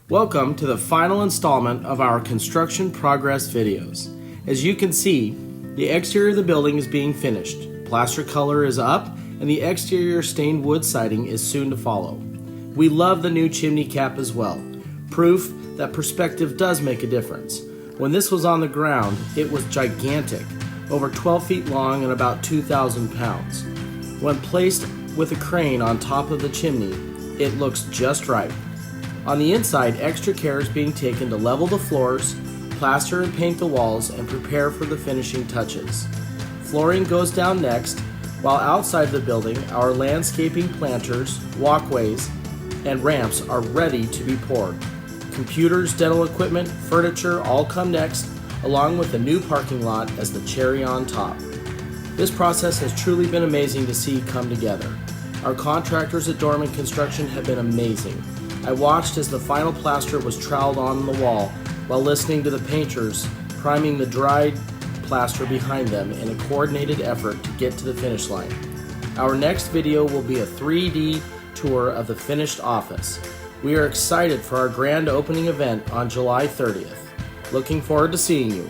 Welcome to the final installment of our construction progress videos. As you can see, the exterior of the building is being finished. Plaster color is up and the exterior stained wood siding is soon to follow. We love the new chimney cap as well, proof that perspective does make a difference. When this was on the ground, it was gigantic, over 12 feet long and about 2,000 pounds. When placed with a crane on top of the chimney, it looks just right. On the inside, extra care is being taken to level the floors, plaster and paint the walls, and prepare for the finishing touches. Flooring goes down next, while outside the building, our landscaping planters, walkways, and ramps are ready to be poured. Computers, dental equipment, furniture all come next, along with the new parking lot as the cherry on top. This process has truly been amazing to see come together. Our contractors at Dorman Construction have been amazing. I watched as the final plaster was troweled on the wall while listening to the painters priming the dried plaster behind them in a coordinated effort to get to the finish line. Our next video will be a 3D tour of the finished office. We are excited for our grand opening event on July 30th. Looking forward to seeing you.